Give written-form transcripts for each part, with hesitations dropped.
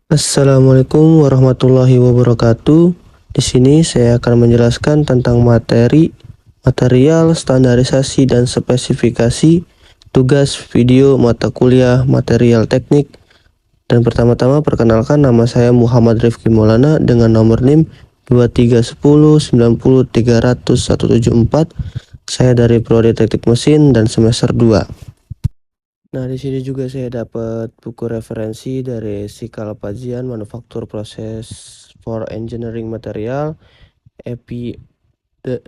Assalamualaikum warahmatullahi wabarakatuh. Di sini saya akan menjelaskan tentang material, standarisasi dan spesifikasi tugas video mata kuliah material teknik. Dan pertama-tama perkenalkan, nama saya Muhammad Rifki Maulana dengan nomor NIM 231090300174. Saya dari Prodi Teknik Mesin dan semester 2. Nah, di sini juga saya dapat buku referensi dari Sikal Pazian Manufaktur Proses for Engineering Material, EPI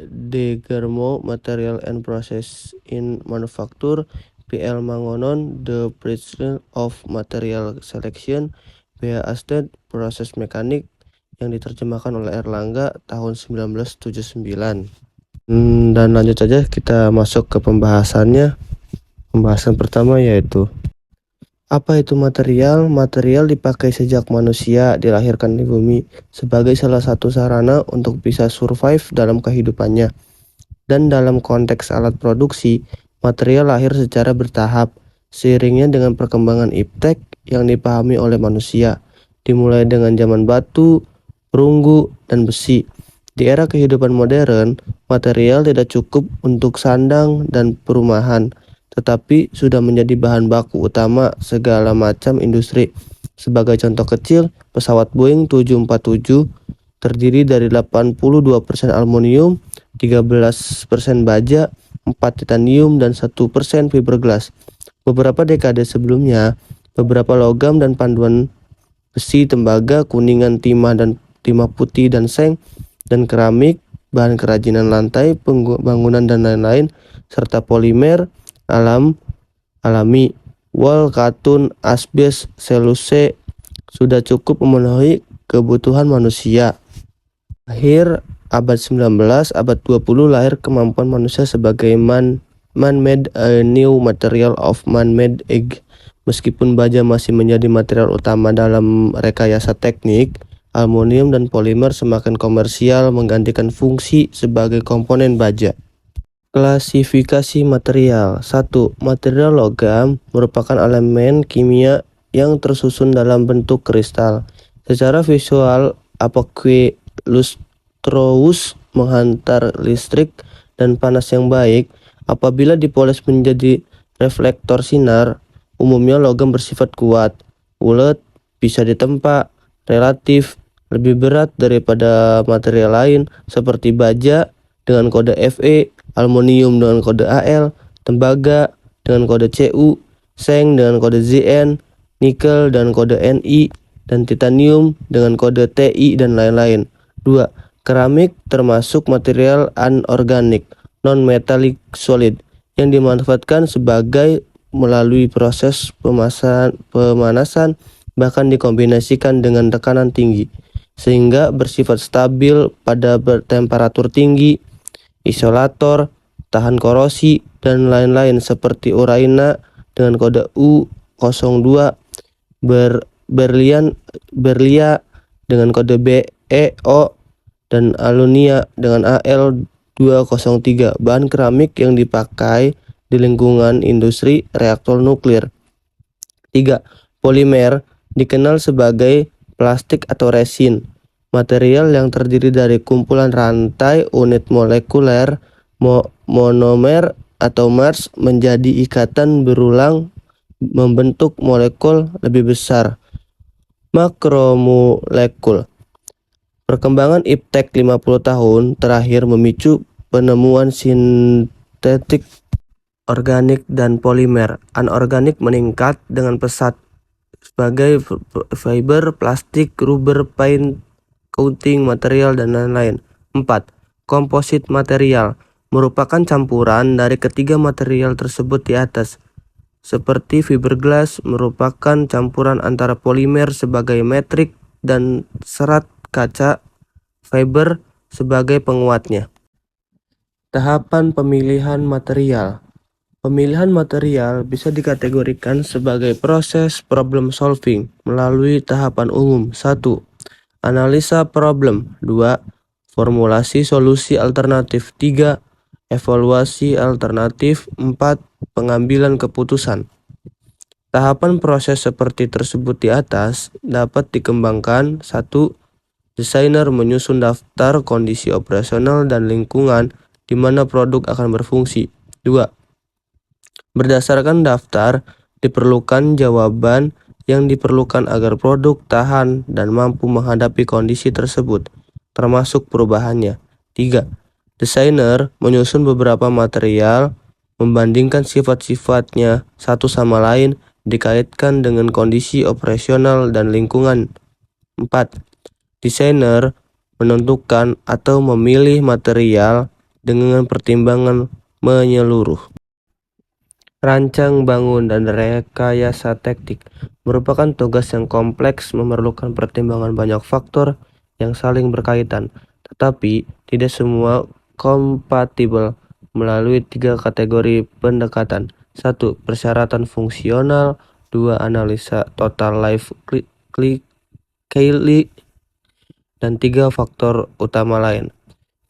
de Germo Material and Process in Manufacture, PL Mangonon, The Principle of Material Selection, BA Asted, Proses Mekanik, yang diterjemahkan oleh Erlangga tahun 1979. Dan lanjut saja kita masuk ke pembahasannya. Pembahasan pertama yaitu apa itu material? Material dipakai sejak manusia dilahirkan di bumi sebagai salah satu sarana untuk bisa survive dalam kehidupannya. Dan dalam konteks alat produksi, material lahir secara bertahap, seiringnya dengan perkembangan iptek yang dipahami oleh manusia, dimulai dengan zaman batu, perunggu, dan besi. Di era kehidupan modern, material tidak cukup untuk sandang dan perumahan, tetapi sudah menjadi bahan baku utama segala macam industri. Sebagai contoh kecil, pesawat Boeing 747 terdiri dari 82% aluminium, 13% baja, 4 titanium, dan 1% fiberglass. Beberapa dekade sebelumnya, beberapa logam dan panduan besi, tembaga, kuningan, timah putih, dan seng, dan keramik, bahan kerajinan lantai, bangunan, dan lain-lain, serta polimer alami, wol, katun, asbes, seluse sudah cukup memenuhi kebutuhan manusia. Akhir abad 19, abad 20 lahir kemampuan manusia sebagai man-made, a new material of man-made age. Meskipun baja masih menjadi material utama dalam rekayasa teknik, aluminium dan polimer semakin komersial menggantikan fungsi sebagai komponen baja. Klasifikasi material. 1. Material logam merupakan elemen kimia yang tersusun dalam bentuk kristal. Secara visual, lustrous menghantar listrik dan panas yang baik. Apabila dipoles menjadi reflektor sinar, umumnya logam bersifat kuat, ulet, bisa ditempa, relatif lebih berat daripada material lain seperti baja dengan kode Fe, aluminium dengan kode Al, tembaga dengan kode Cu, seng dengan kode Zn, nikel dengan kode Ni, dan titanium dengan kode Ti, dan lain-lain. 2. Keramik termasuk material anorganik, non-metallic solid, yang dimanfaatkan sebagai melalui proses pemanasan, bahkan dikombinasikan dengan tekanan tinggi, sehingga bersifat stabil pada temperatur tinggi. Isolator, tahan korosi, dan lain-lain seperti Uraina dengan kode U02, berlia dengan kode BeO, dan alunia dengan Al203, bahan keramik yang dipakai di lingkungan industri reaktor nuklir. 3. Polimer dikenal sebagai plastik atau resin, material yang terdiri dari kumpulan rantai unit molekuler, monomer atau mers menjadi ikatan berulang membentuk molekul lebih besar, makromolekul. Perkembangan iptek 50 tahun terakhir memicu penemuan sintetik organik dan polimer anorganik meningkat dengan pesat sebagai fiber, plastik, rubber, paint, coating material, dan lain-lain. 4. Komposit material merupakan campuran dari ketiga material tersebut di atas. Seperti fiberglass merupakan campuran antara polimer sebagai metrik dan serat kaca, fiber sebagai penguatnya. Tahapan pemilihan material. Pemilihan material bisa dikategorikan sebagai proses problem solving melalui tahapan umum. 1. Analisa problem. 2. Formulasi solusi alternatif. 3. Evaluasi alternatif. 4. Pengambilan keputusan. Tahapan proses seperti tersebut di atas dapat dikembangkan. 1. Desainer menyusun daftar kondisi operasional dan lingkungan di mana produk akan berfungsi. 2. Berdasarkan daftar, diperlukan jawaban yang diperlukan agar produk tahan dan mampu menghadapi kondisi tersebut, termasuk perubahannya. 3. Desainer menyusun beberapa material, membandingkan sifat-sifatnya satu sama lain, dikaitkan dengan kondisi operasional dan lingkungan. 4. Desainer menentukan atau memilih material dengan pertimbangan menyeluruh. Rancang, bangun, dan rekayasa taktik merupakan tugas yang kompleks, memerlukan pertimbangan banyak faktor yang saling berkaitan, tetapi tidak semua kompatibel melalui 3 kategori pendekatan. 1. Persyaratan fungsional. 2. Analisa total life cycle. Dan 3. Faktor utama lain.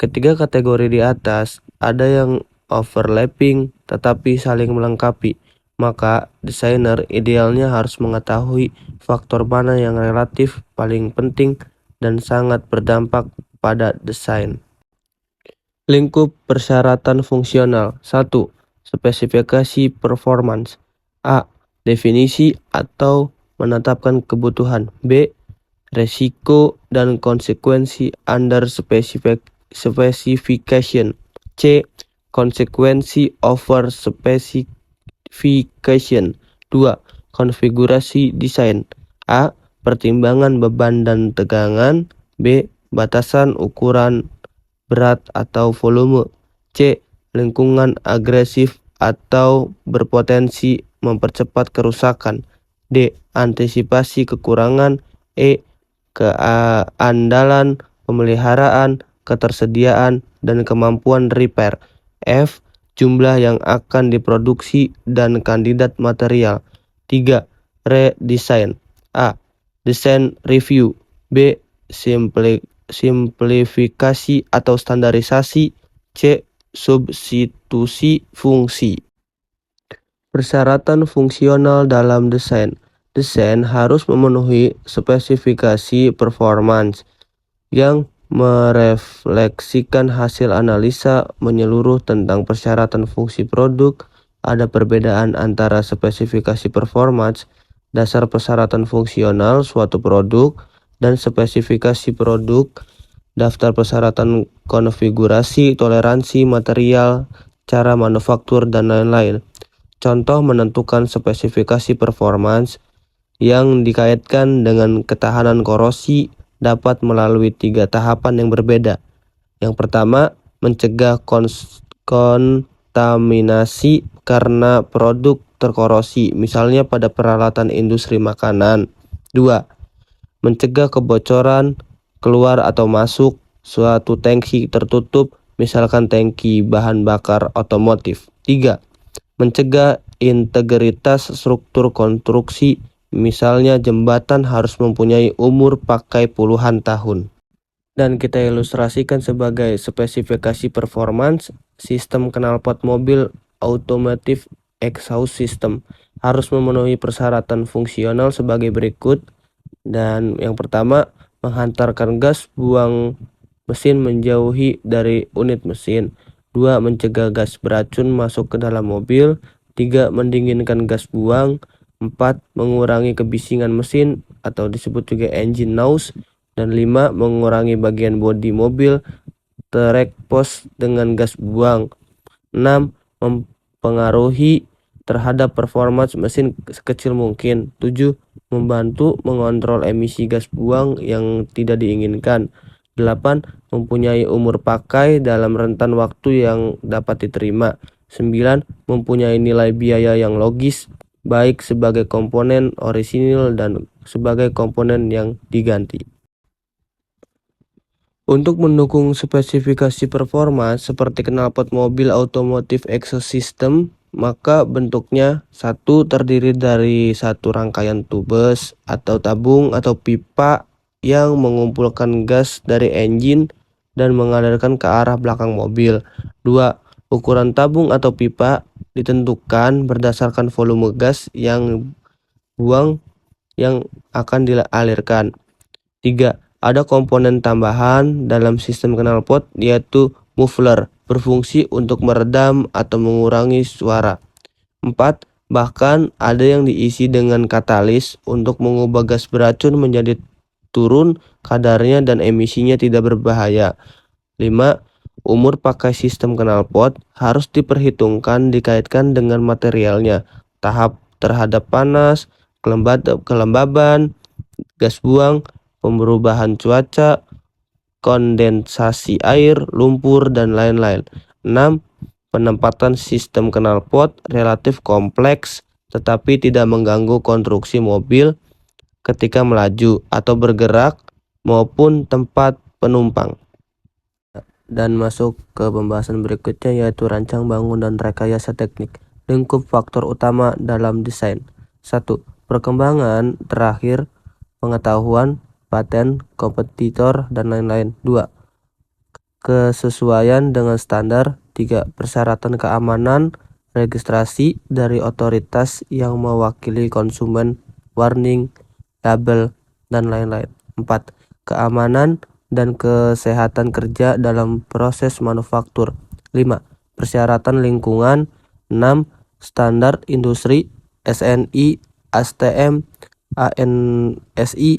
Ketiga kategori di atas ada yang overlapping tetapi saling melengkapi, maka desainer idealnya harus mengetahui faktor mana yang relatif paling penting dan sangat berdampak pada desain. Lingkup persyaratan fungsional. 1. Spesifikasi performance. A. Definisi atau menetapkan kebutuhan. B. Resiko dan konsekuensi under specification. C. Konsekuensi over specification. 2. Konfigurasi desain. A. Pertimbangan beban dan tegangan. B. Batasan ukuran berat atau volume. C. Lingkungan agresif atau berpotensi mempercepat kerusakan. D. Antisipasi kekurangan. E. Keandalan pemeliharaan, ketersediaan, dan kemampuan repair. F. Jumlah yang akan diproduksi dan kandidat material. 3. Redesign. A. Design review. B. Simplifikasi atau standarisasi. C. Substitusi fungsi. Persyaratan fungsional dalam desain. Desain harus memenuhi spesifikasi performance yang merefleksikan hasil analisa menyeluruh tentang persyaratan fungsi produk. Ada perbedaan antara spesifikasi performance, dasar persyaratan fungsional suatu produk, dan spesifikasi produk, daftar persyaratan konfigurasi, toleransi material, cara manufaktur, dan lain-lain. Contoh menentukan spesifikasi performance yang dikaitkan dengan ketahanan korosi dapat melalui 3 tahapan yang berbeda. Yang pertama, mencegah kontaminasi karena produk terkorosi, misalnya pada peralatan industri makanan. 2. Mencegah kebocoran keluar atau masuk suatu tangki tertutup, misalkan tangki bahan bakar otomotif. 3. Mencegah integritas struktur konstruksi, misalnya jembatan harus mempunyai umur pakai puluhan tahun. Dan kita ilustrasikan sebagai spesifikasi performance, sistem knalpot mobil automotive exhaust system harus memenuhi persyaratan fungsional sebagai berikut. Dan yang pertama, menghantarkan gas buang mesin menjauhi dari unit mesin. 2. Mencegah gas beracun masuk ke dalam mobil. 3. Mendinginkan gas buang. 4. Mengurangi kebisingan mesin atau disebut juga engine noise. Dan 5. Mengurangi bagian bodi mobil terekspos dengan gas buang. 6. Mempengaruhi terhadap performance mesin sekecil mungkin. 7. Membantu mengontrol emisi gas buang yang tidak diinginkan. 8. Mempunyai umur pakai dalam rentan waktu yang dapat diterima. 9. Mempunyai nilai biaya yang logis, baik sebagai komponen orisinil dan sebagai komponen yang diganti. Untuk mendukung spesifikasi performa seperti knalpot mobil automotive exhaust system, maka bentuknya 1. Terdiri dari satu rangkaian tubes atau tabung atau pipa yang mengumpulkan gas dari engine dan mengalirkan ke arah belakang mobil. 2. Ukuran tabung atau pipa ditentukan berdasarkan volume gas yang buang yang akan dialirkan. 3. Ada komponen tambahan dalam sistem knalpot yaitu muffler, berfungsi untuk meredam atau mengurangi suara. 4. Bahkan ada yang diisi dengan katalis untuk mengubah gas beracun menjadi turun kadarnya dan emisinya tidak berbahaya. 5. Umur pakai sistem knalpot harus diperhitungkan dikaitkan dengan materialnya, tahap terhadap panas, kelembaban, gas buang, perubahan cuaca, kondensasi air, lumpur, dan lain-lain. 6. Penempatan sistem knalpot relatif kompleks tetapi tidak mengganggu konstruksi mobil ketika melaju atau bergerak maupun tempat penumpang. Dan masuk ke pembahasan berikutnya yaitu rancang bangun dan rekayasa teknik. Lingkup faktor utama dalam desain. 1. Perkembangan terakhir, pengetahuan, paten, kompetitor, dan lain-lain. 2. Kesesuaian dengan standar. 3. Persyaratan keamanan, registrasi dari otoritas yang mewakili konsumen, warning, label, dan lain-lain. 4. Keamanan dan kesehatan kerja dalam proses manufaktur. 5. Persyaratan lingkungan. 6. Standar industri, SNI, ASTM, ANSI,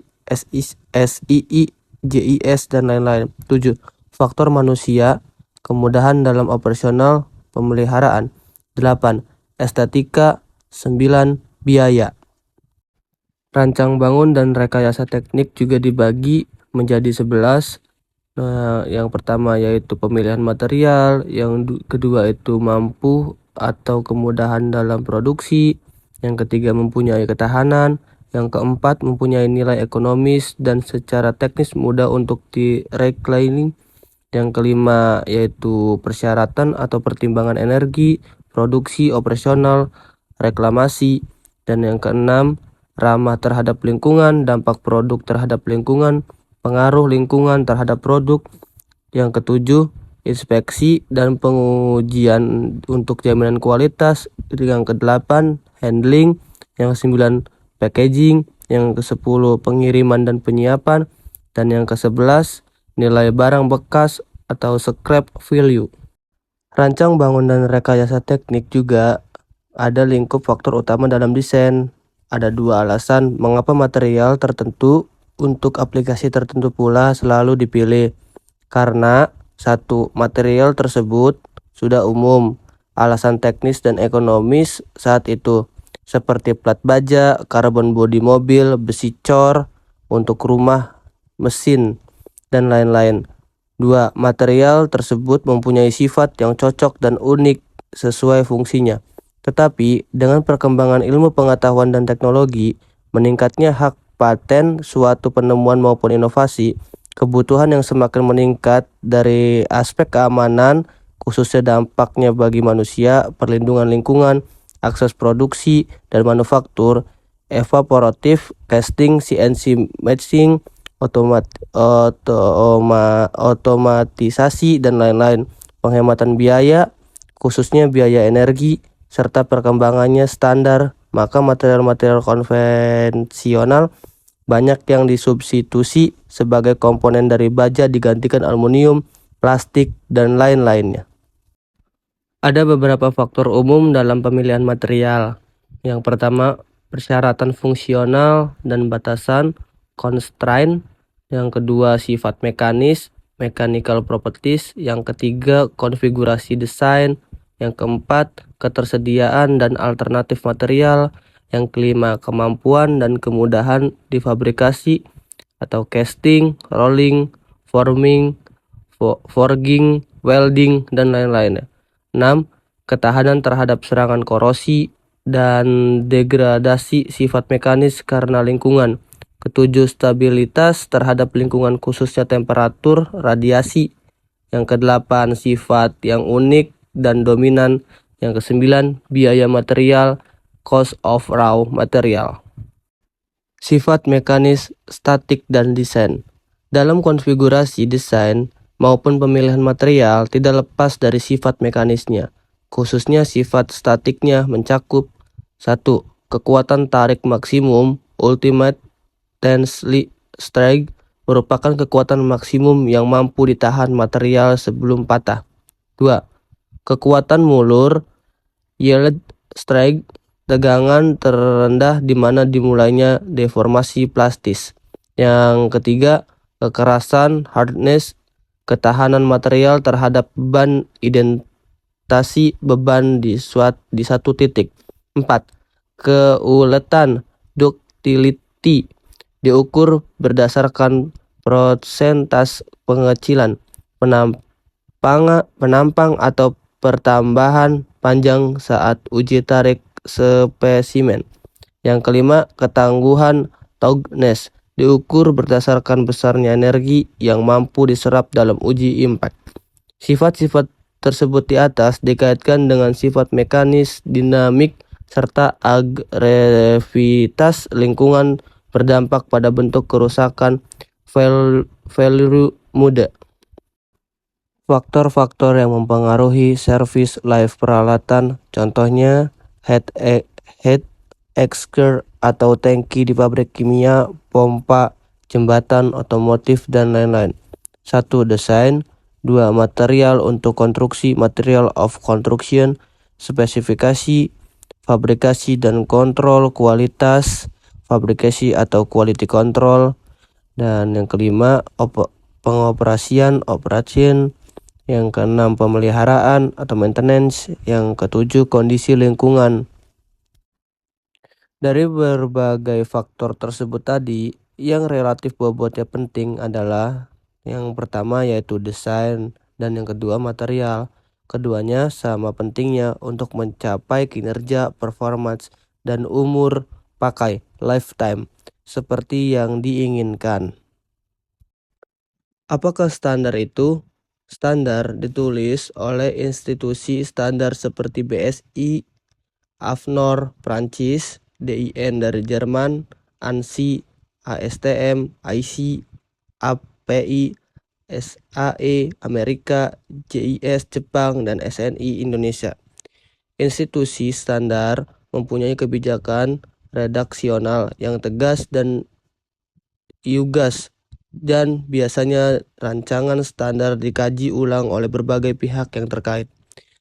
SII, JIS, dan lain-lain. 7. Faktor manusia, kemudahan dalam operasional pemeliharaan. 8. Estetika. 9. Biaya. Rancang bangun dan rekayasa teknik juga dibagi menjadi 11. Yang pertama yaitu pemilihan material, yang kedua itu mampu atau kemudahan dalam produksi, yang ketiga mempunyai ketahanan, yang keempat mempunyai nilai ekonomis dan secara teknis mudah untuk direclaiming, yang kelima yaitu persyaratan atau pertimbangan energi, produksi, operasional, reklamasi, dan yang keenam ramah terhadap lingkungan, dampak produk terhadap lingkungan, pengaruh lingkungan terhadap produk. Yang ketujuh, inspeksi dan pengujian untuk jaminan kualitas. Yang kedelapan, handling. Yang kesembilan, packaging. Yang kesepuluh, pengiriman dan penyiapan. Dan yang kesebelas, nilai barang bekas atau scrap value. Rancang bangun dan rekayasa teknik juga ada lingkup faktor utama dalam desain. Ada dua alasan mengapa material tertentu untuk aplikasi tertentu pula selalu dipilih. Karena satu, material tersebut sudah umum, alasan teknis dan ekonomis saat itu, seperti plat baja, karbon bodi mobil, besi cor untuk rumah, mesin, dan lain-lain. 2. Material tersebut mempunyai sifat yang cocok dan unik sesuai fungsinya. Tetapi dengan perkembangan ilmu pengetahuan dan teknologi, meningkatnya hak paten suatu penemuan maupun inovasi, kebutuhan yang semakin meningkat dari aspek keamanan, khususnya dampaknya bagi manusia, perlindungan lingkungan, akses produksi dan manufaktur, evaporative casting, CNC matching, otomatisasi, dan lain-lain, penghematan biaya, khususnya biaya energi, serta perkembangannya standar, maka material-material konvensional banyak yang disubstitusi sebagai komponen dari baja digantikan aluminium, plastik, dan lain-lainnya. Ada beberapa faktor umum dalam pemilihan material. Yang pertama, persyaratan fungsional dan batasan, constraint. Yang kedua, sifat mekanis, mechanical properties. Yang ketiga, konfigurasi desain. Yang keempat, ketersediaan dan alternatif material. Yang kelima, kemampuan dan kemudahan difabrikasi atau casting, rolling, forming, forging, welding, dan lain-lain. 6. Ketahanan terhadap serangan korosi dan degradasi sifat mekanis karena lingkungan. Ketujuh, stabilitas terhadap lingkungan khususnya temperatur, radiasi. Yang kedelapan, sifat yang unik dan dominan. Yang kesembilan, biaya material, cost of raw material. Sifat mekanis, statik, dan desain. Dalam konfigurasi desain maupun pemilihan material tidak lepas dari sifat mekanisnya, khususnya sifat statiknya mencakup 1. kekuatan tarik maksimum ultimate tensile strength merupakan kekuatan maksimum yang mampu ditahan material sebelum patah. 2. Kekuatan Muller yield strength, tegangan terendah di mana dimulainya deformasi plastis. Yang ketiga, kekerasan hardness, ketahanan material terhadap beban, identasi beban di satu titik. 4. Keuletan ductility diukur berdasarkan persentase pengecilan, penampang atau pertambahan panjang saat uji tarik spesimen. Yang kelima, ketangguhan toughness diukur berdasarkan besarnya energi yang mampu diserap dalam uji impact. Sifat-sifat tersebut di atas dikaitkan dengan sifat mekanis, dinamik, serta agresivitas lingkungan berdampak pada bentuk kerusakan value muda. Faktor-faktor yang mempengaruhi service life peralatan, contohnya heat exchanger atau tangki di pabrik kimia, pompa, jembatan, otomotif, dan lain-lain. 1. Desain. 2. Material untuk konstruksi, material of construction, spesifikasi, fabrikasi dan kontrol kualitas, fabrikasi atau quality control. Dan yang kelima, pengoperasian, operation. Yang keenam, pemeliharaan atau maintenance. Yang ketujuh, kondisi lingkungan. Dari berbagai faktor tersebut tadi, yang relatif bobotnya penting adalah yang pertama yaitu desain dan yang kedua material. Keduanya sama pentingnya untuk mencapai kinerja, performance, dan umur pakai lifetime seperti yang diinginkan. Apakah standar itu? Standar ditulis oleh institusi standar seperti BSI, AFNOR Prancis, DIN dari Jerman, ANSI, ASTM, IC, API, SAE Amerika, JIS Jepang, dan SNI Indonesia. Institusi standar mempunyai kebijakan redaksional yang tegas dan lugas, dan biasanya rancangan standar dikaji ulang oleh berbagai pihak yang terkait.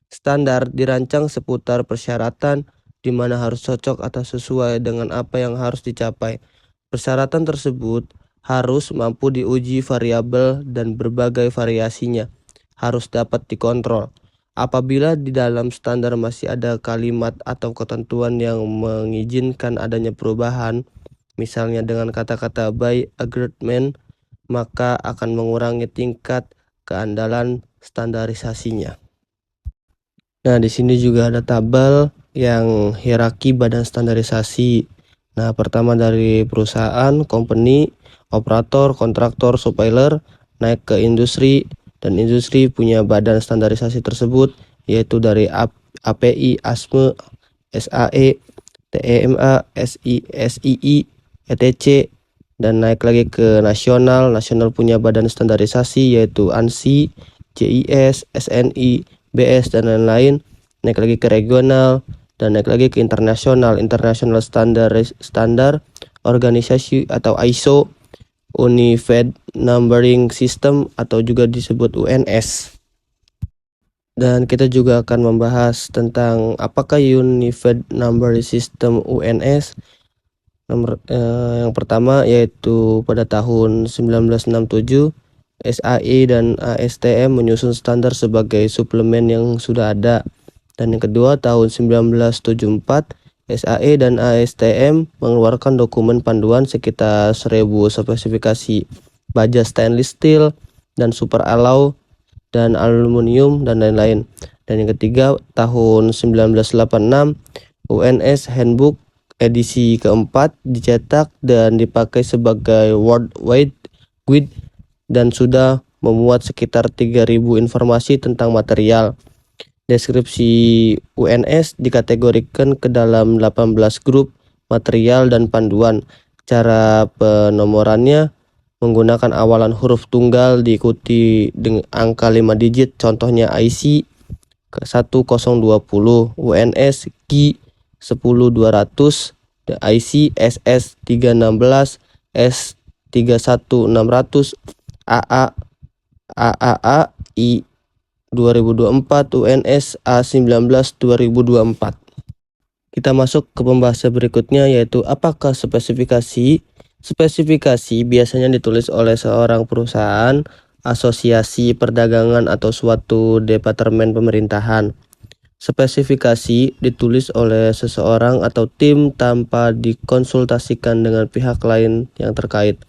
Standar dirancang seputar persyaratan di mana harus cocok atau sesuai dengan apa yang harus dicapai. Persyaratan tersebut harus mampu diuji variabel dan berbagai variasinya harus dapat dikontrol. Apabila di dalam standar masih ada kalimat atau ketentuan yang mengizinkan adanya perubahan, misalnya dengan kata-kata by agreement, maka akan mengurangi tingkat keandalan standarisasinya. Nah, di sini juga ada tabel yang hierarki badan standarisasi. Nah, pertama dari perusahaan, company, operator, kontraktor, supplier, naik ke industri, dan industri punya badan standarisasi tersebut, yaitu dari API, ASME, SAE, TEMA, SII, ETC, dan naik lagi ke nasional. Nasional punya badan standarisasi yaitu ANSI, JIS, SNI, BS, dan lain-lain. Naik lagi ke regional dan naik lagi ke internasional. International standar organisasi atau ISO, Unified Numbering System atau juga disebut UNS. Dan kita juga akan membahas tentang apakah Unified Numbering System UNS. Yang pertama yaitu pada tahun 1967 SAE dan ASTM menyusun standar sebagai suplemen yang sudah ada. Dan yang kedua tahun 1974 SAE dan ASTM mengeluarkan dokumen panduan sekitar 1000 spesifikasi baja stainless steel dan super alloy dan aluminium dan lain-lain. Dan yang ketiga tahun 1986 UNS Handbook edisi keempat dicetak dan dipakai sebagai worldwide guide dan sudah memuat sekitar 3000 informasi tentang material. Deskripsi UNS dikategorikan ke dalam 18 grup material dan panduan. Cara penomorannya menggunakan awalan huruf tunggal diikuti dengan angka 5 digit, contohnya IC 1020, UNS G 10200, IC SS316, S31600, AA, AAA, I 2024, UNS A19 2024. Kita masuk ke pembahasan berikutnya, yaitu apakah spesifikasi. Spesifikasi biasanya ditulis oleh seorang perusahaan, asosiasi perdagangan, atau suatu departemen pemerintahan. Spesifikasi ditulis oleh seseorang atau tim tanpa dikonsultasikan dengan pihak lain yang terkait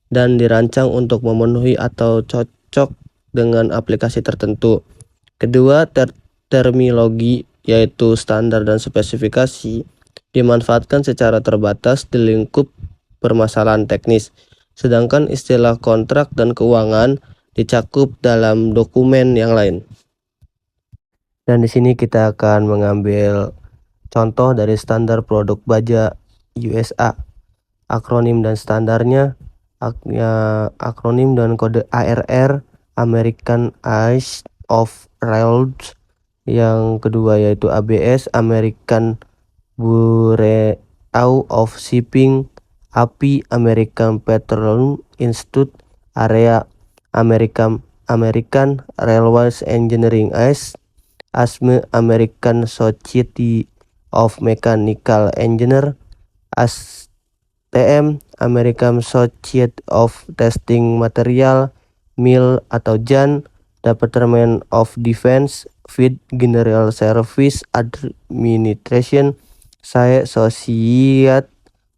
dan dirancang untuk memenuhi atau cocok dengan aplikasi tertentu. Kedua, terminologi yaitu standar dan spesifikasi dimanfaatkan secara terbatas di lingkup permasalahan teknis, sedangkan istilah kontrak dan keuangan dicakup dalam dokumen yang lain. Dan di sini kita akan mengambil contoh dari standar produk baja USA. Akronim dan standarnya, akronim dan kode ARR, American Ice of Railroads. Yang kedua yaitu ABS, American Bureau of Shipping. API, American Petroleum Institute. Area, American Railways Engineering. ASME, American Society of Mechanical Engineer. ASTM, American Society of Testing Material. MIL atau JAN, Department of Defense. FID, General Service Administration. SAE, Society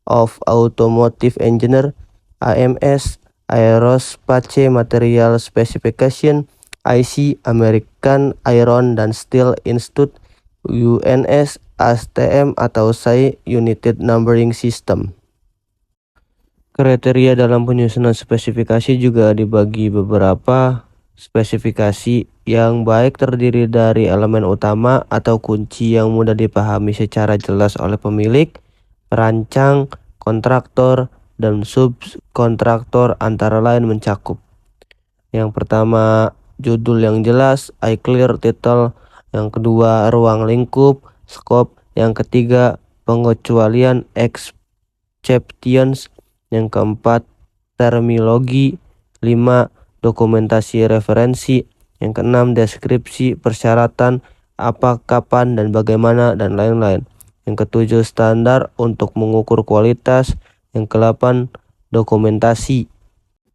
of Automotive Engineer. AMS, Aerospace Material Specification. IC, American Iron dan Steel Institute. UNS, ASTM atau SAE, United Numbering System. Kriteria dalam penyusunan spesifikasi juga dibagi beberapa. Spesifikasi yang baik terdiri dari elemen utama atau kunci yang mudah dipahami secara jelas oleh pemilik, perancang, kontraktor, dan subkontraktor antara lain mencakup. Yang pertama, judul yang jelas, clear title. Yang kedua, ruang lingkup, scope. Yang ketiga, pengecualian, exceptions. Yang keempat, terminologi. 5, dokumentasi referensi. Yang keenam, deskripsi, persyaratan, apa, kapan, dan bagaimana, dan lain-lain. Yang ketujuh, standar untuk mengukur kualitas. Yang ke-8, dokumentasi.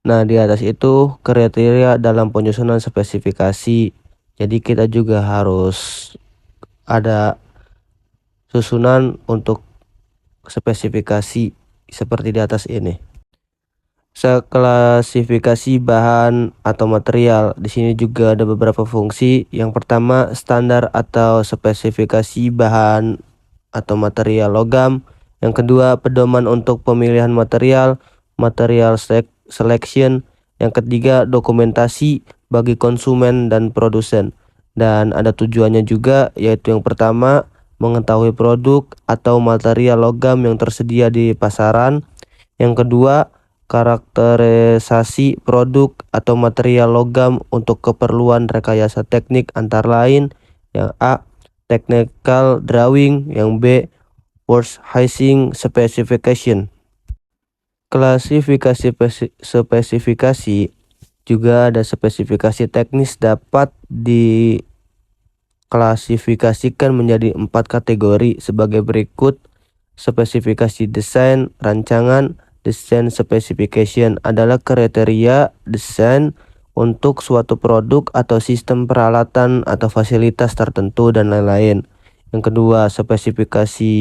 Nah, di atas itu kriteria dalam penyusunan spesifikasi. Jadi kita juga harus ada susunan untuk spesifikasi seperti di atas ini. Klasifikasi bahan atau material. Di sini juga ada beberapa fungsi. Yang pertama, standar atau spesifikasi bahan atau material logam. Yang kedua, pedoman untuk pemilihan material selection. Yang ketiga, dokumentasi bagi konsumen dan produsen. Dan ada tujuannya juga, yaitu yang pertama, mengetahui produk atau material logam yang tersedia di pasaran. Yang kedua, karakterisasi produk atau material logam untuk keperluan rekayasa teknik antara lain. Yang A, technical drawing. Yang B, purchasing specification. Klasifikasi spesifikasi juga ada spesifikasi teknis dapat diklasifikasikan menjadi 4 kategori sebagai berikut. Spesifikasi desain rancangan. Design specification adalah kriteria desain untuk suatu produk atau sistem peralatan atau fasilitas tertentu dan lain-lain. Yang kedua, spesifikasi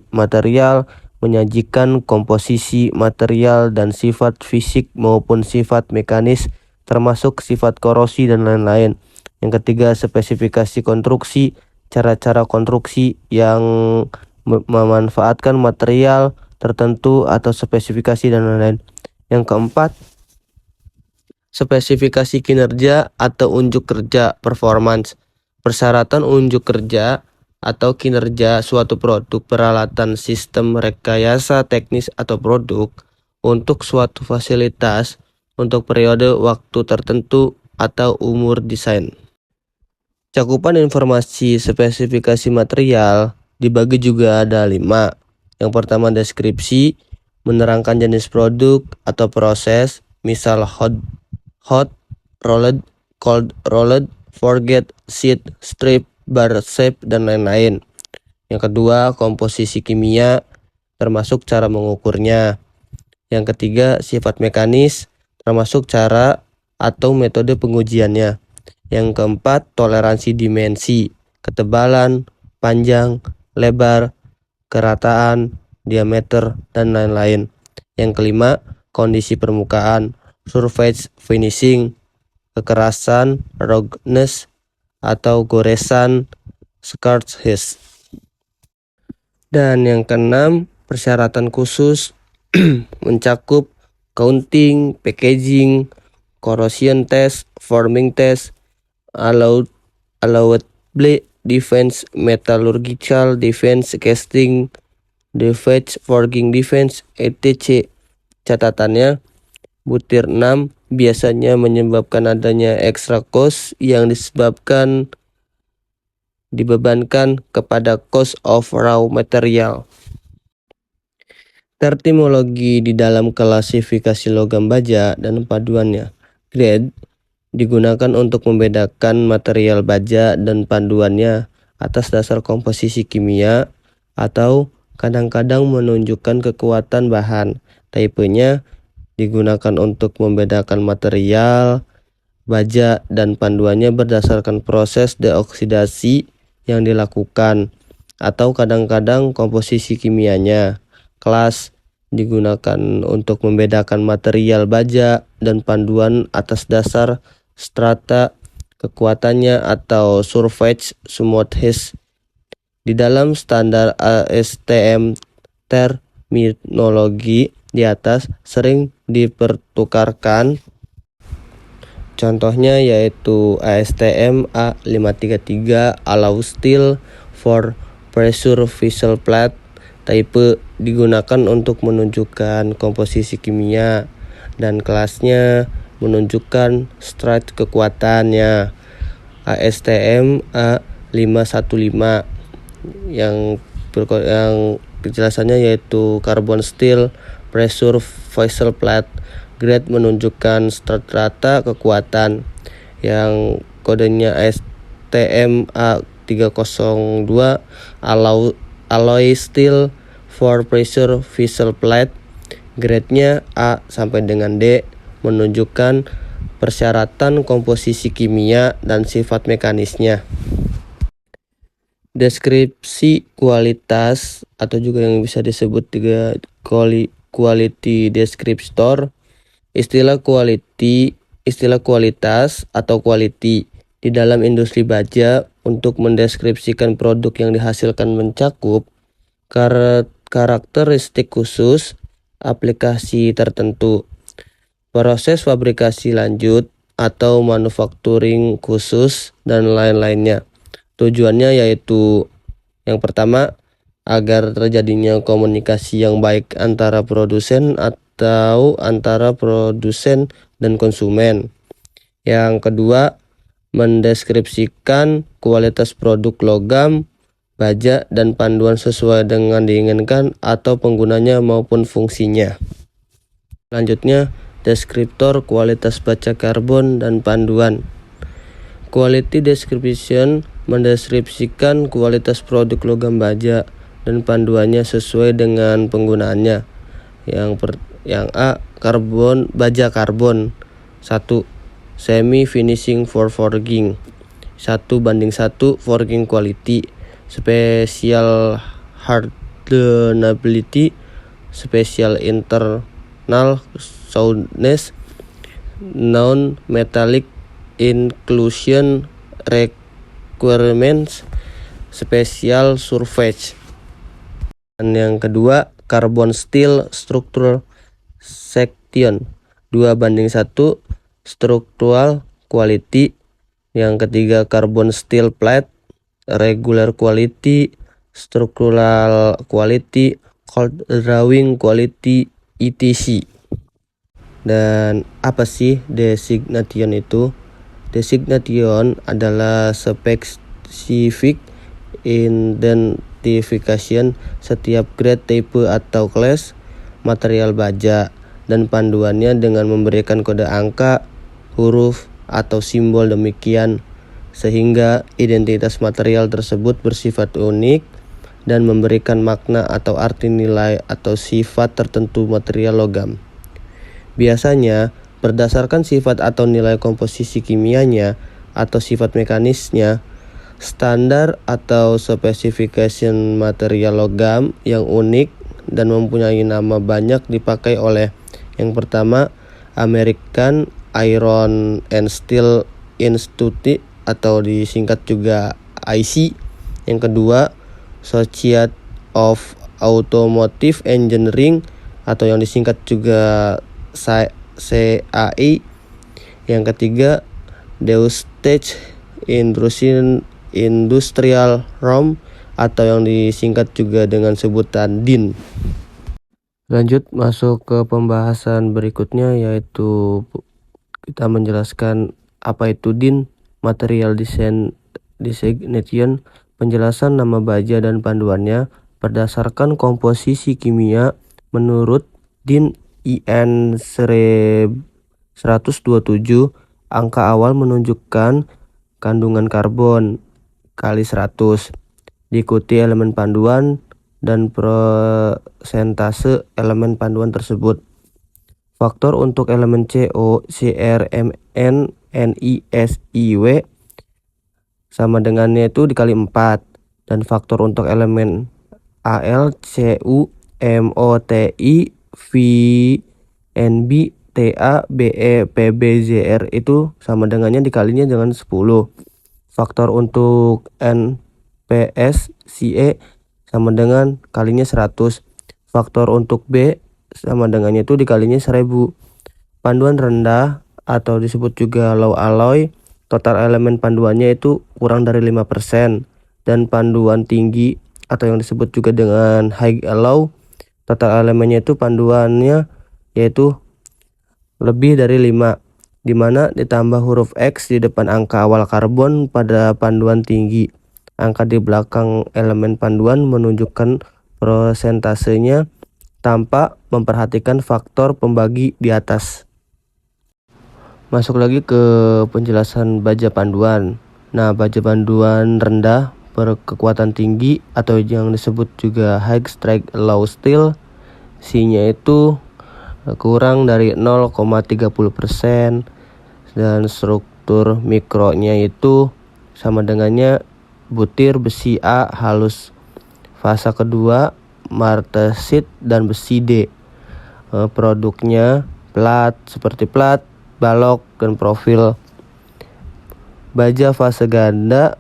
material menyajikan komposisi material dan sifat fisik maupun sifat mekanis termasuk sifat korosi dan lain-lain. Yang ketiga, spesifikasi konstruksi, cara-cara konstruksi yang memanfaatkan material tertentu atau spesifikasi dan lain-lain. Yang keempat, spesifikasi kinerja atau unjuk kerja performance. Persyaratan unjuk kerja atau kinerja suatu produk, peralatan, sistem rekayasa teknis atau produk untuk suatu fasilitas untuk periode waktu tertentu atau umur desain. Cakupan informasi spesifikasi material dibagi juga ada 5. Yang pertama deskripsi, menerangkan jenis produk atau proses, misal hot, rolled, cold rolled, forget, sheet, strip, bar shape, dan lain-lain. Yang kedua komposisi kimia, termasuk cara mengukurnya. Yang ketiga sifat mekanis, termasuk cara atau metode pengujiannya. Yang keempat toleransi dimensi, ketebalan, panjang, lebar, kerataan, diameter, dan lain-lain. Yang kelima, kondisi permukaan, surface finishing, kekerasan, roughness, atau goresan, scarcity. Dan yang keenam, persyaratan khusus mencakup counting, packaging, corrosion test, forming test, allowed defense, metallurgical defense, casting defense, forging defense, etc. Catatannya, butir 6 biasanya menyebabkan adanya extra cost yang dibebankan kepada cost of raw material. Terminologi di dalam klasifikasi logam baja dan panduannya. Grade digunakan untuk membedakan material baja dan panduannya atas dasar komposisi kimia atau kadang-kadang menunjukkan kekuatan bahan. Tipenya digunakan untuk membedakan material baja dan panduannya berdasarkan proses deoksidasi yang dilakukan atau kadang-kadang komposisi kimianya. Kelas digunakan untuk membedakan material baja dan panduan atas dasar strata kekuatannya atau surface smoothness. Di dalam standar ASTM, terminologi di atas sering dipertukarkan. Contohnya yaitu ASTM A533 allow steel for pressure vessel plate. Type digunakan untuk menunjukkan komposisi kimia dan kelasnya menunjukkan strata kekuatannya. ASTM A515 yang penjelasannya yaitu carbon steel pressure vessel plate. Grade menunjukkan strata kekuatan yang kodenya ASTM A302 alloy steel for pressure vessel plate. Grade-nya A sampai dengan D menunjukkan persyaratan komposisi kimia dan sifat mekanisnya. Deskripsi kualitas atau juga yang bisa disebut juga quality descriptor. Istilah kualitas atau quality di dalam industri baja untuk mendeskripsikan produk yang dihasilkan mencakup karakteristik khusus, aplikasi tertentu, proses fabrikasi lanjut atau manufacturing khusus, dan lain-lainnya. Tujuannya yaitu yang pertama, agar terjadinya komunikasi yang baik antara produsen atau antara produsen dan konsumen. Yang kedua, mendeskripsikan kualitas produk logam, baja, dan panduan sesuai dengan diinginkan atau penggunanya maupun fungsinya. Selanjutnya, deskriptor kualitas baja karbon dan panduan. Quality description mendeskripsikan kualitas produk logam baja dan panduannya sesuai dengan penggunaannya. Yang A, baja karbon 1 semi finishing for forging 1:1 forging quality, special hardenability, special internal soundness, non metallic inclusion requirements, special surface. Dan yang kedua, carbon steel structural section 2:1 structural quality. Yang ketiga, carbon steel plate regular quality, structural quality, cold drawing quality, etc. Dan apa sih designation itu? Designation adalah spesifik specification setiap grade, tipe atau kelas material baja dan panduannya dengan memberikan kode angka, huruf, atau simbol demikian sehingga identitas material tersebut bersifat unik dan memberikan makna atau arti nilai atau sifat tertentu material logam. Biasanya, berdasarkan sifat atau nilai komposisi kimianya atau sifat mekanisnya, standar atau specification material logam yang unik dan mempunyai nama banyak dipakai oleh yang pertama, American Iron and Steel Institute atau disingkat juga IC. Yang kedua, Society of Automotive Engineering atau yang disingkat juga CAI. Yang ketiga, Deutsche Industrial Raum atau yang disingkat juga dengan sebutan DIN. Lanjut masuk ke pembahasan berikutnya, yaitu kita menjelaskan apa itu DIN, Material Designation, penjelasan nama baja dan panduannya berdasarkan komposisi kimia menurut DIN IN 127. Angka awal menunjukkan kandungan karbon kali 100, diikuti elemen panduan dan persentase elemen panduan tersebut. Faktor untuk elemen CO, CR, MN, NI, SIW sama dengannya itu dikali 4, dan faktor untuk elemen AL, CU, MOTI, VNB, TA, BE, PB, ZR itu sama dengannya dikalinya dengan 10. Faktor untuk NPS, CE sama dengan kalinya 100. Faktor untuk B sama dengannya itu dikalinya 1000. Panduan rendah atau disebut juga low alloy, total elemen panduannya itu kurang dari 5%. Dan panduan tinggi atau yang disebut juga dengan high alloy, total elemennya itu panduannya yaitu lebih dari 5, dimana ditambah huruf X di depan angka awal karbon pada panduan tinggi. Angka di belakang elemen panduan menunjukkan persentasenya tanpa memperhatikan faktor pembagi di atas. Masuk lagi ke penjelasan baja panduan. Nah, baja panduan rendah berkekuatan tinggi atau yang disebut juga high strike low steel, C-nya itu kurang dari 0,30%, dan struktur mikronya itu sama dengannya butir besi A halus fase kedua, martesit, dan besi D. Produknya plat seperti plat, balok, dan profil. Baja fase ganda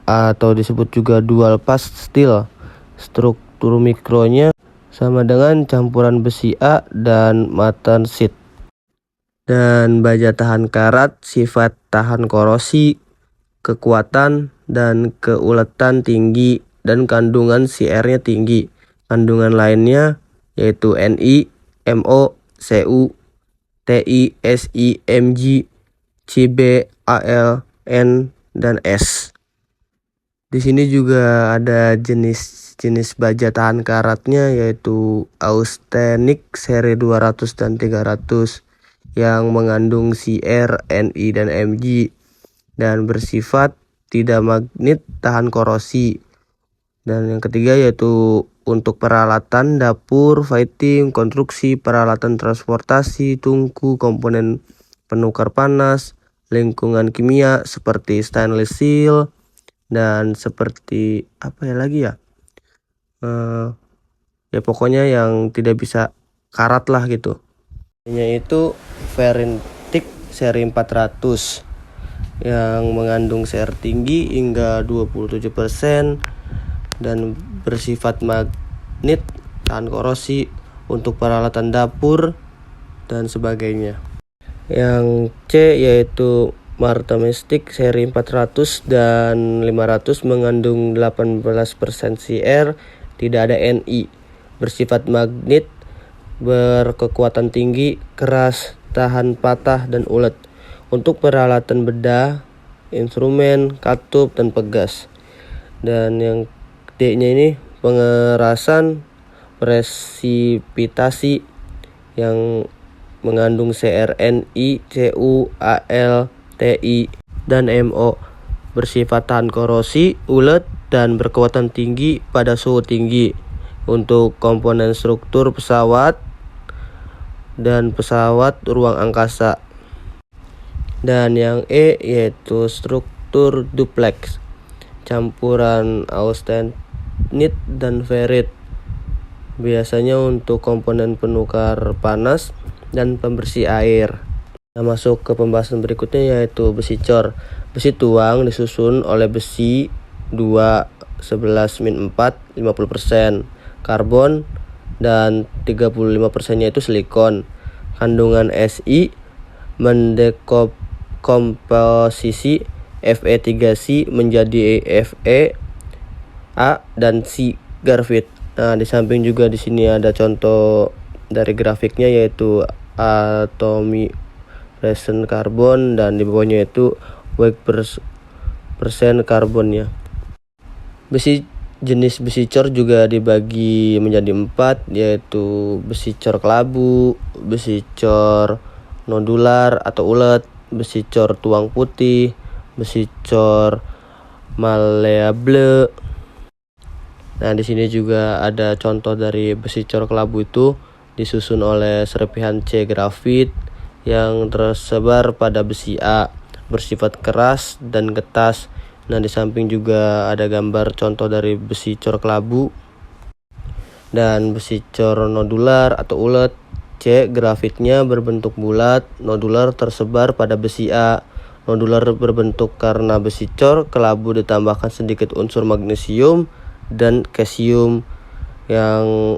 atau disebut juga dual pass steel, struktur mikronya sama dengan campuran besi A dan martesit. Dan baja tahan karat, sifat tahan korosi, kekuatan dan keuletan tinggi, dan kandungan CR-nya tinggi. Kandungan lainnya yaitu Ni, Mo, Cu, Ti, Si, Mg, Cb, Al, N, dan S. Di sini juga ada jenis baja tahan karatnya, yaitu austenitic seri 200 dan 300 yang mengandung Cr, Ni, dan Mg dan bersifat tidak magnet, tahan korosi. Dan yang ketiga yaitu untuk peralatan dapur, fighting, konstruksi, peralatan transportasi, tungku, komponen penukar panas, lingkungan kimia seperti stainless steel, dan seperti apa ya lagi ya, ya pokoknya yang tidak bisa karat lah gitu. Yaitu Ferintic seri 400 yang mengandung CR tinggi hingga 27% dan bersifat magnet, tahan korosi untuk peralatan dapur dan sebagainya. Yang C yaitu Martamestic seri 400 dan 500 mengandung 18% CR, tidak ada Ni, bersifat magnet, berkekuatan tinggi, keras, tahan patah dan ulet untuk peralatan bedah, instrumen, katup, dan pegas. Dan yang D-nya ini pengerasan presipitasi yang mengandung CrNi, Cu, Al, Ti, dan MO, bersifat tahan korosi, ulet, dan berkekuatan tinggi pada suhu tinggi. Untuk komponen struktur pesawat dan pesawat ruang angkasa. Dan yang E yaitu struktur duplex, campuran austenit dan ferrit, biasanya untuk komponen penukar panas dan pembersih air. Nah, masuk ke pembahasan berikutnya yaitu besi cor. Besi tuang disusun oleh besi 2 11-4 50% karbon dan 35%-nya itu silikon. Kandungan Si mendekomposisi Fe3C menjadi Fe, A, dan C grafit. Nah, di samping juga di sini ada contoh dari grafiknya yaitu atomic present karbon, dan di bawahnya itu weight persen karbonnya. Jenis besi cor juga dibagi menjadi 4, yaitu besi cor kelabu, besi cor nodular atau ulet, besi cor tuang putih, besi cor maleable. Nah, di sini juga ada contoh dari besi cor kelabu, itu disusun oleh serpihan C grafit yang tersebar pada besi A, bersifat keras dan getas. Nah, di samping juga ada gambar contoh dari besi cor kelabu. Dan besi cor nodular atau ulet, C grafitnya berbentuk bulat, nodular tersebar pada besi A. Nodular berbentuk karena besi cor kelabu ditambahkan sedikit unsur magnesium dan kalsium yang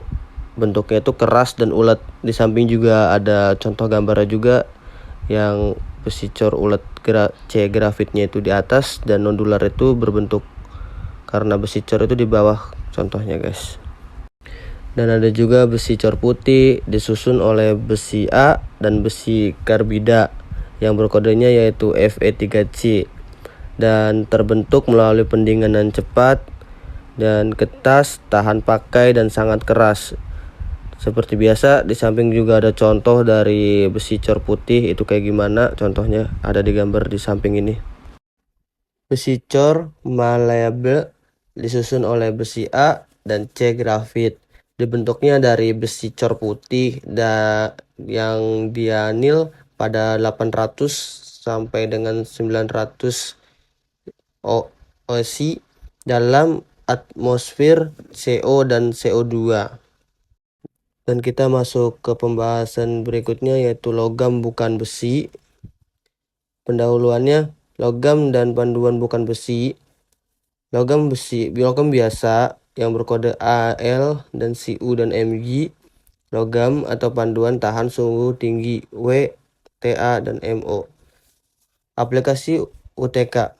bentuknya itu keras dan ulet. Di samping juga ada contoh gambarnya juga yang besi cor ulet C grafitnya itu di atas dan nodular itu berbentuk karena besi cor itu di bawah contohnya, guys. Dan ada juga besi cor putih disusun oleh besi A dan besi karbida yang berkodenya yaitu Fe3C dan terbentuk melalui pendinginan cepat dan ketas, tahan pakai, dan sangat keras. Seperti biasa, di samping juga ada contoh dari besi cor putih, itu kayak gimana contohnya, ada di gambar di samping ini. Besi cor maleable disusun oleh besi A dan C grafit. Dibentuknya dari besi cor putih yang dianil pada 800 sampai dengan 900 oc dalam atmosfer CO dan CO2. Dan kita masuk ke pembahasan berikutnya yaitu logam bukan besi. Pendahuluannya, logam dan panduan bukan besi. Logam biasa yang berkode Al dan Cu dan Mg. Logam atau panduan tahan suhu tinggi W, Ta, dan Mo. Aplikasi UTK,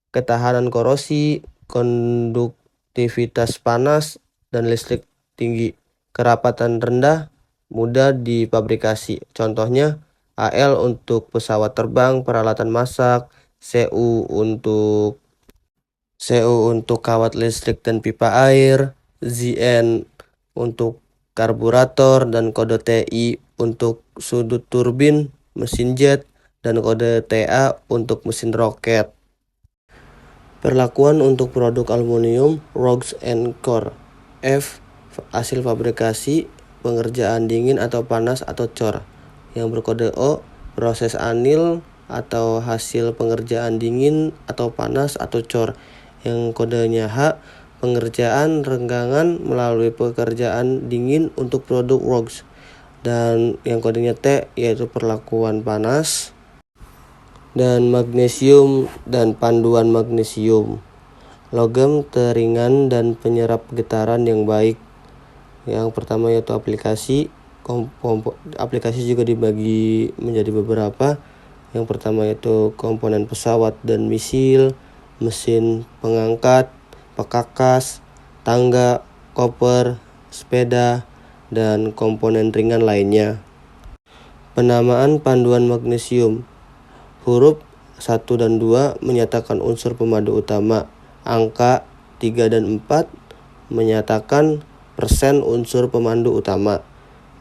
ketahanan korosi, konduktivitas panas, dan listrik tinggi. Kerapatan rendah, mudah difabrikasi. Contohnya Al untuk pesawat terbang, peralatan masak, Cu untuk kawat listrik dan pipa air, Zn untuk karburator, dan kode Ti untuk sudut turbin, mesin jet, dan kode Ta untuk mesin roket. Perlakuan untuk produk aluminium, rods and core. F, hasil fabrikasi, pengerjaan dingin atau panas atau cor. Yang berkode O, proses anil atau hasil pengerjaan dingin atau panas atau cor. Yang kodenya H, pengerjaan renggangan melalui pekerjaan dingin untuk produk rods. Dan yang kodenya T yaitu perlakuan panas. Dan magnesium dan panduan magnesium. Logam teringan dan penyerap getaran yang baik. Yang pertama yaitu aplikasi. Aplikasi juga dibagi menjadi beberapa. Yang pertama yaitu komponen pesawat dan misil, mesin pengangkat, pekakas, tangga, koper, sepeda, dan komponen ringan lainnya. Penamaan panduan magnesium. Huruf 1 dan 2 menyatakan unsur pemadu utama. Angka 3 dan 4 menyatakan persen unsur pemandu utama.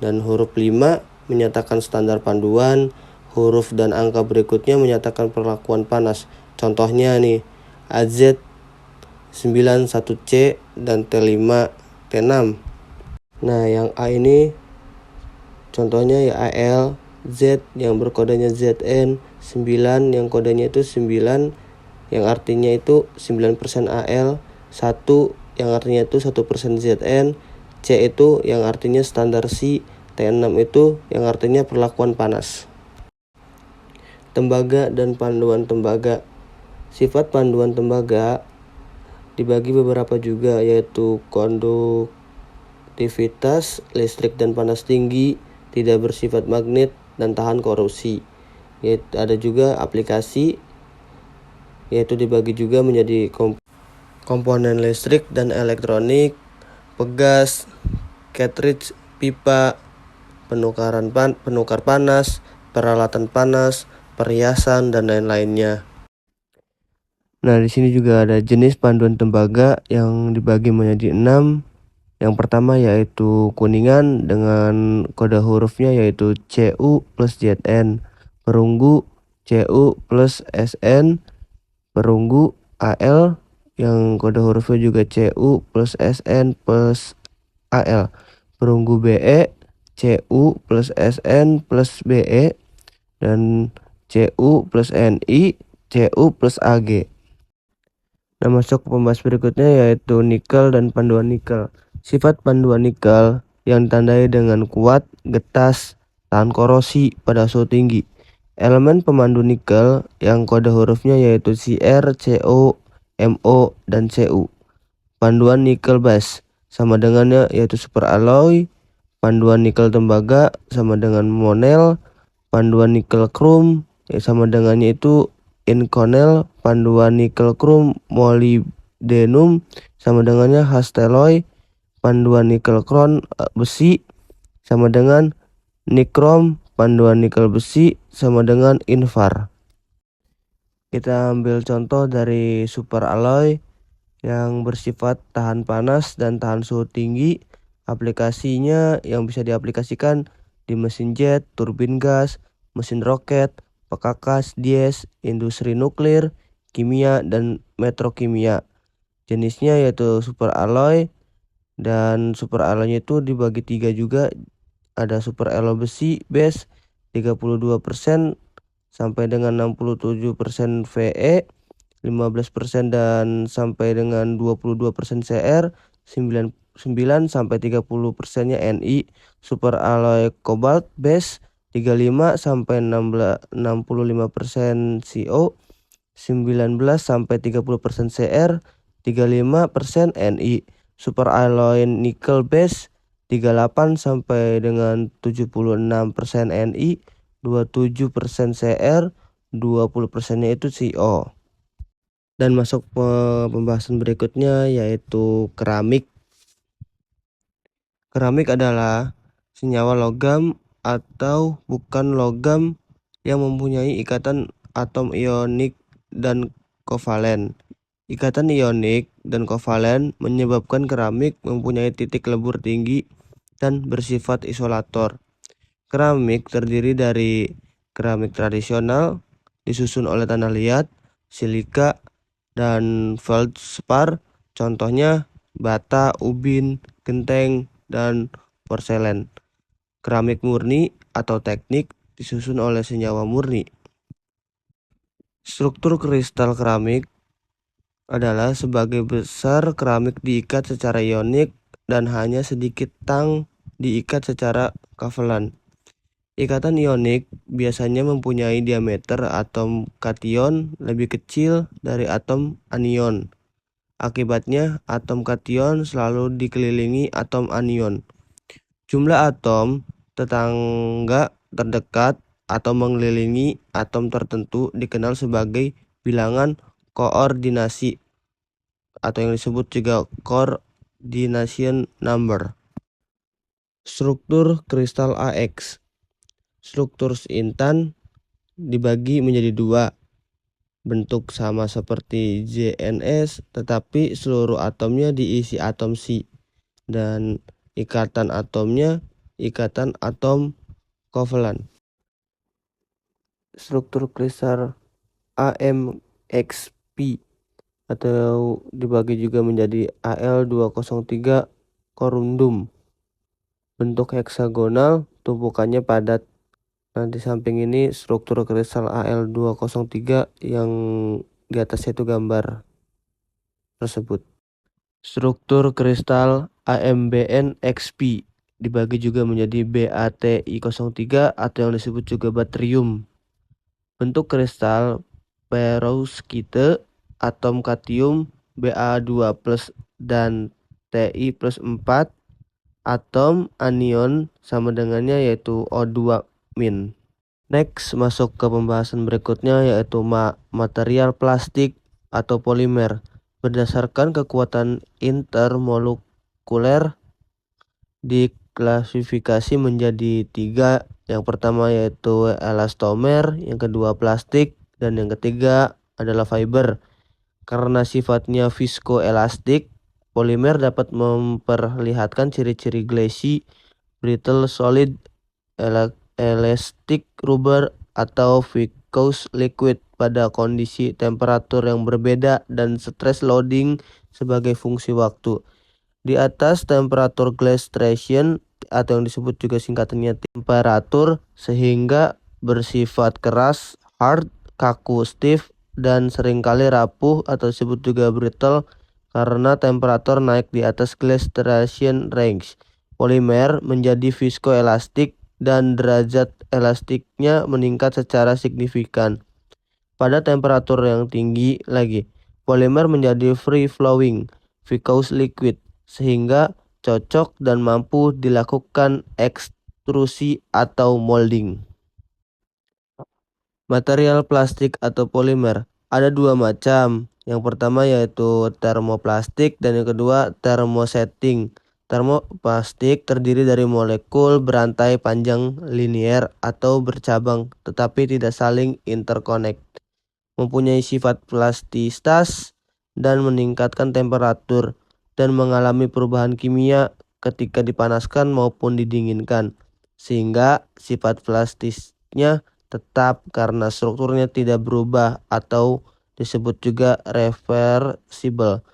Dan huruf 5 menyatakan standar panduan. Huruf dan angka berikutnya menyatakan perlakuan panas. Contohnya nih, AZ 91C dan T5 T6. Nah, yang A ini contohnya ya AL, Z yang berkodenya ZN, 9 yang kodenya itu 9 yang artinya itu 9% AL, 1 yang artinya itu 1% ZN, C itu yang artinya standar C, T6 itu yang artinya perlakuan panas. Tembaga dan panduan tembaga. Sifat panduan tembaga dibagi beberapa juga, yaitu konduktivitas, listrik dan panas tinggi, tidak bersifat magnet, dan tahan korupsi. Yaitu ada juga aplikasi, yaitu dibagi juga menjadi komponen listrik dan elektronik, pegas, cartridge, pipa, penukar panas, peralatan panas, perhiasan, dan lain-lainnya. Nah, di sini juga ada jenis panduan tembaga yang dibagi menjadi 6. Yang pertama yaitu kuningan dengan kode hurufnya yaitu CU plus ZN, perunggu CU plus SN, perunggu AL yang kode hurufnya juga CU plus SN plus AL, perunggu BE CU plus SN plus BE, dan CU plus NI CU plus AG. Nah, masuk ke pembahas berikutnya yaitu nikel dan panduan nikel. Sifat panduan nikel yang ditandai dengan kuat, getas, tahan korosi pada suhu tinggi. Elemen pemandu nikel yang kode hurufnya yaitu Cr, Co, Mo, dan Cu. Panduan nikel base sama dengannya yaitu superalloy. Panduan nikel tembaga sama dengan monel. Panduan nikel krom sama dengannya itu Inconel. Panduan nikel krom molybdenum sama dengannya hastelloy. Panduan nikel krom besi sama dengan nikrom. Panduan nikel besi sama dengan invar. Kita ambil contoh dari superalloy yang bersifat tahan panas dan tahan suhu tinggi. Aplikasinya yang bisa diaplikasikan di mesin jet, turbin gas, mesin roket, pekakas, dies, industri nuklir, kimia, dan metrokimia. Jenisnya yaitu superalloy, dan superalloynya itu dibagi 3 juga. Ada superalloy besi base 32% sampai dengan 67% Fe, 15% dan sampai dengan 22% Cr, 9 sampai 30%-nya Ni. Superalloy cobalt base 35 sampai 65% Co, 19 sampai 30% Cr, 35% Ni. Superalloy nickel base 38 sampai dengan 76% Ni, 27% Cr, 20%-nya itu Co. Dan masuk ke pembahasan berikutnya yaitu keramik. Keramik adalah senyawa logam atau bukan logam yang mempunyai ikatan atom ionik dan kovalen. Ikatan ionik dan kovalen menyebabkan keramik mempunyai titik lebur tinggi dan bersifat isolator. Keramik terdiri dari keramik tradisional disusun oleh tanah liat, silika, dan feldspar. Contohnya bata, ubin, genteng, dan porselen. Keramik murni atau teknik disusun oleh senyawa murni. Struktur kristal keramik adalah sebagai besar keramik diikat secara ionik dan hanya sedikit tang diikat secara kovalent. Ikatan ionik biasanya mempunyai diameter atom kation lebih kecil dari atom anion. Akibatnya, atom kation selalu dikelilingi atom anion. Jumlah atom tetangga terdekat atau mengelilingi atom tertentu dikenal sebagai bilangan koordinasi atau yang disebut juga coordination number. Struktur kristal AX. Struktur intan dibagi menjadi 2, bentuk sama seperti JNS, tetapi seluruh atomnya diisi atom Si, dan ikatan atomnya ikatan atom kovalent. Struktur kristal AMXP atau dibagi juga menjadi Al203 korundum. Bentuk heksagonal, tumpukannya padat. Nah, di samping ini struktur kristal Al203 yang di atasnya itu gambar tersebut. Struktur kristal AMBN-XP dibagi juga menjadi BaTi03 atau yang disebut juga baterium. Bentuk kristal perovskite, atom katium Ba2+ dan Ti+4, atom anion sama dengannya yaitu O2-. Next, masuk ke pembahasan berikutnya yaitu material plastik atau polimer. Berdasarkan kekuatan intermolekuler diklasifikasi menjadi 3. Yang pertama yaitu elastomer, yang kedua plastik, dan yang ketiga adalah fiber. Karena sifatnya viskoelastik, polimer dapat memperlihatkan ciri-ciri glassy, brittle, solid, elastic, rubber, atau viscous liquid pada kondisi temperatur yang berbeda dan stress loading sebagai fungsi waktu. Di atas temperatur glaciation atau yang disebut juga singkatannya temperatur, sehingga bersifat keras, hard, kaku, stiff, dan seringkali rapuh atau disebut juga brittle karena temperatur naik di atas glaciation range. Polimer menjadi viskoelastik dan derajat elastiknya meningkat secara signifikan. Pada temperatur yang tinggi lagi, polimer menjadi free flowing, viscous liquid, sehingga cocok dan mampu dilakukan ekstrusi atau molding. Material plastik atau polimer ada 2 macam. Yang pertama yaitu termoplastik dan yang kedua termosetting. Termoplastik terdiri dari molekul berantai panjang linier atau bercabang tetapi tidak saling interconnect. Mempunyai sifat plastisitas dan meningkatkan temperatur dan mengalami perubahan kimia ketika dipanaskan maupun didinginkan, sehingga sifat plastisnya tetap karena strukturnya tidak berubah atau disebut juga reversible.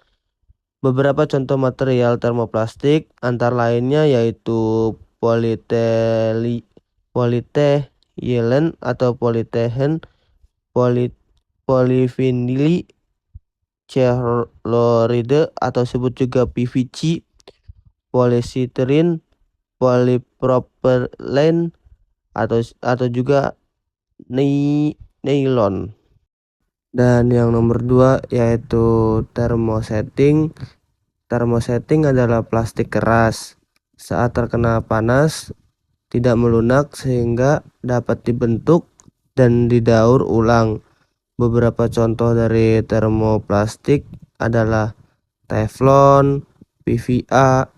Beberapa contoh material termoplastik antara lainnya yaitu polyethylene atau polyethylene, polyvinyl chloride atau disebut juga PVC, polystyrene, polypropylene atau juga nylon. Dan yang nomor 2 yaitu thermosetting. Thermosetting adalah plastik keras. Saat terkena panas tidak melunak sehingga dapat dibentuk dan didaur ulang. Beberapa contoh dari termoplastik adalah teflon, PVA,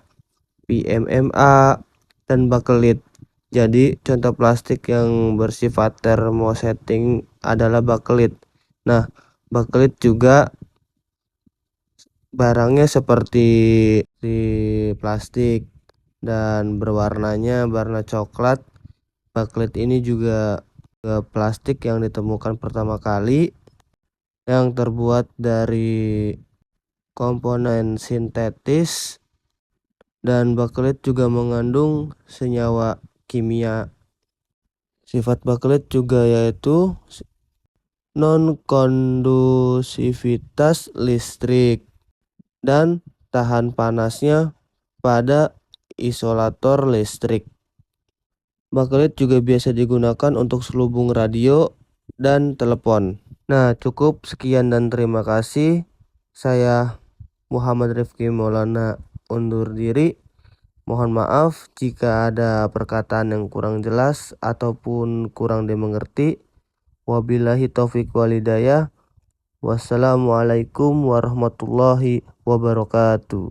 PMMA, dan bakelit. Jadi contoh plastik yang bersifat termosetting adalah bakelit. Nah, bakelit juga barangnya seperti di plastik dan berwarnanya warna coklat. Bakelit ini juga plastik yang ditemukan pertama kali yang terbuat dari komponen sintetis, dan bakelit juga mengandung senyawa kimia. Sifat bakelit juga yaitu non-kondusivitas listrik dan tahan panasnya pada isolator listrik. Bakelit juga biasa digunakan untuk selubung radio dan telepon. Nah, cukup sekian dan terima kasih. Saya Muhammad Rifki Maulana undur diri. Mohon maaf jika ada perkataan yang kurang jelas ataupun kurang dimengerti. Wabillahi taufik walhidayah. Wassalamualaikum warahmatullahi wabarakatuh.